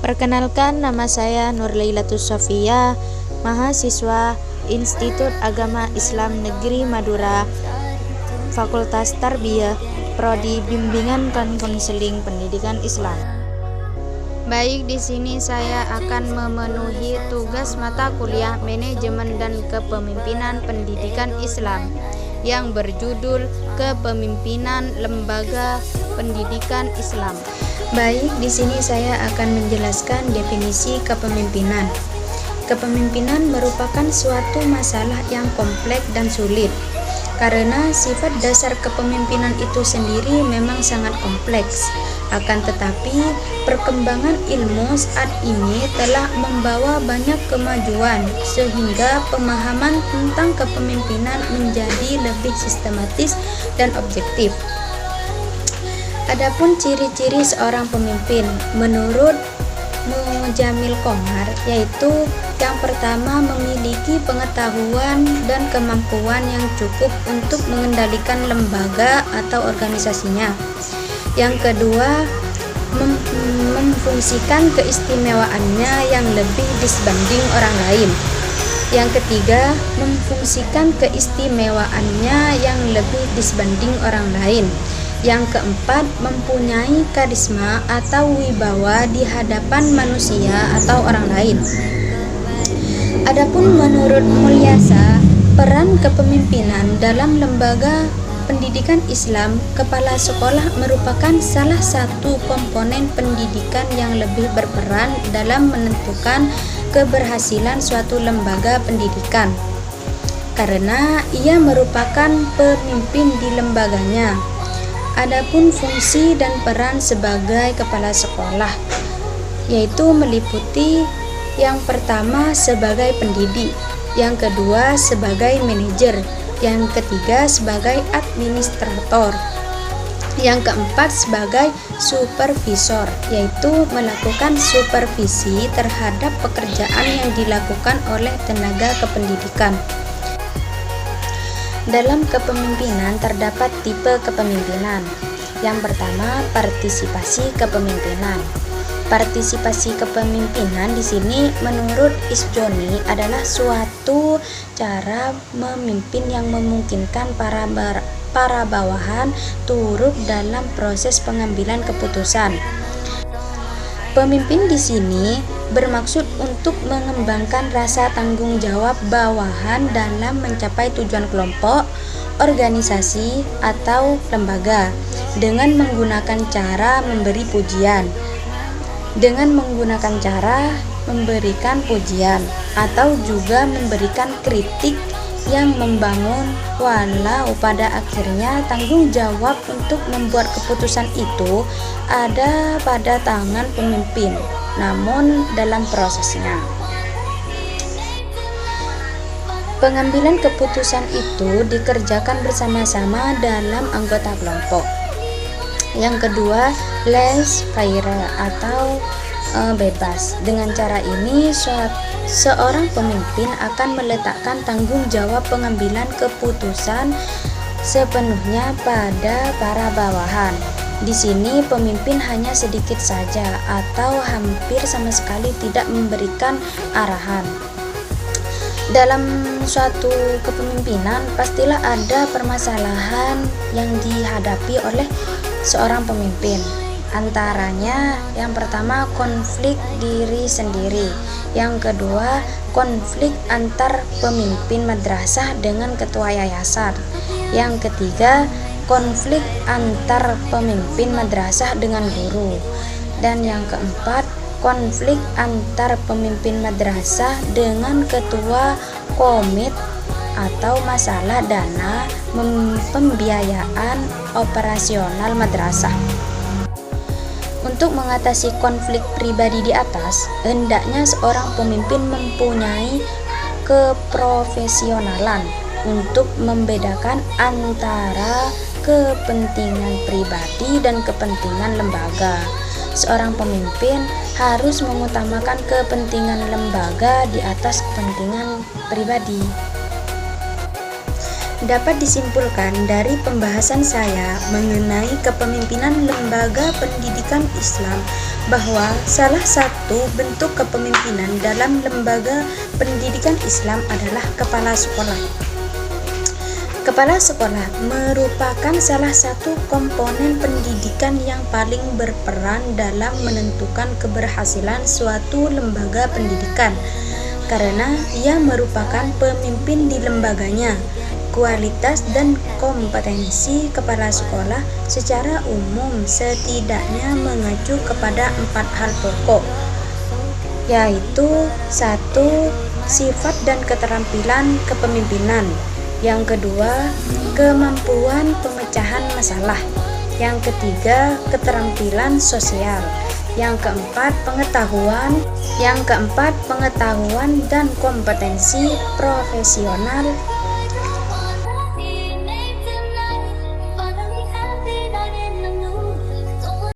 Perkenalkan, nama saya Nurlailatus Sofia, mahasiswa Institut Agama Islam Negeri Madura, Fakultas Tarbiyah, Prodi Bimbingan dan Konseling Pendidikan Islam. Baik, di sini saya akan memenuhi tugas mata kuliah Manajemen dan Kepemimpinan Pendidikan Islam yang berjudul Kepemimpinan Lembaga Pendidikan Islam. Baik, di sini saya akan menjelaskan definisi kepemimpinan. Kepemimpinan merupakan suatu masalah yang kompleks dan sulit, karena sifat dasar kepemimpinan itu sendiri memang sangat kompleks. Akan tetapi, perkembangan ilmu saat ini telah membawa banyak kemajuan, sehingga pemahaman tentang kepemimpinan menjadi lebih sistematis dan objektif. Adapun ciri-ciri seorang pemimpin menurut Mujamil Komar, yaitu yang pertama, memiliki pengetahuan dan kemampuan yang cukup untuk mengendalikan lembaga atau organisasinya. Yang kedua, memfungsikan keistimewaannya yang lebih dibanding orang lain. Yang ketiga, memfungsikan keistimewaannya yang lebih dibanding orang lain. Yang keempat, mempunyai karisma atau wibawa di hadapan manusia atau orang lain. Adapun menurut Mulyasa, peran kepemimpinan dalam lembaga pendidikan Islam, kepala sekolah merupakan salah satu komponen pendidikan yang lebih berperan dalam menentukan keberhasilan suatu lembaga pendidikan, karena ia merupakan pemimpin di lembaganya. Adapun fungsi dan peran sebagai kepala sekolah, yaitu meliputi yang pertama sebagai pendidik, yang kedua sebagai manajer, yang ketiga sebagai administrator, yang keempat sebagai supervisor, yaitu melakukan supervisi terhadap pekerjaan yang dilakukan oleh tenaga kependidikan. Dalam kepemimpinan terdapat tipe kepemimpinan. Yang pertama, partisipasi kepemimpinan. Partisipasi kepemimpinan di sini menurut Isjoni adalah suatu cara memimpin yang memungkinkan para bawahan turut dalam proses pengambilan keputusan. Pemimpin di sini bermaksud untuk mengembangkan rasa tanggung jawab bawahan dalam mencapai tujuan kelompok, organisasi, atau lembaga dengan menggunakan cara memberi pujian. Dengan menggunakan cara memberikan pujian atau juga memberikan kritik yang membangun, walau pada akhirnya tanggung jawab untuk membuat keputusan itu ada pada tangan pemimpin, namun dalam prosesnya pengambilan keputusan itu dikerjakan bersama-sama dalam anggota kelompok. Yang kedua, laissez-faire atau bebas. Dengan cara ini seorang pemimpin akan meletakkan tanggung jawab pengambilan keputusan sepenuhnya pada para bawahan. Di sini pemimpin hanya sedikit saja atau hampir sama sekali tidak memberikan arahan. Dalam suatu kepemimpinan pastilah ada permasalahan yang dihadapi oleh seorang pemimpin. Antaranya yang pertama, konflik diri sendiri. Yang kedua, konflik antar pemimpin madrasah dengan ketua yayasan. Yang ketiga, konflik antar pemimpin madrasah dengan guru. Dan yang keempat, konflik antar pemimpin madrasah dengan ketua komit atau masalah dana pembiayaan operasional madrasah. Untuk mengatasi konflik pribadi di atas, hendaknya seorang pemimpin mempunyai keprofesionalan untuk membedakan antara kepentingan pribadi dan kepentingan lembaga. Seorang pemimpin harus mengutamakan kepentingan lembaga di atas kepentingan pribadi. Dapat disimpulkan dari pembahasan saya mengenai kepemimpinan lembaga pendidikan Islam bahwa salah satu bentuk kepemimpinan dalam lembaga pendidikan Islam adalah kepala sekolah. Kepala sekolah merupakan salah satu komponen pendidikan yang paling berperan dalam menentukan keberhasilan suatu lembaga pendidikan, karena ia merupakan pemimpin di lembaganya. Kualitas dan kompetensi kepala sekolah secara umum setidaknya mengacu kepada 4 hal pokok, yaitu 1. Sifat dan keterampilan kepemimpinan. Yang kedua, kemampuan pemecahan masalah. Yang ketiga, keterampilan sosial. Yang keempat, pengetahuan dan kompetensi profesional.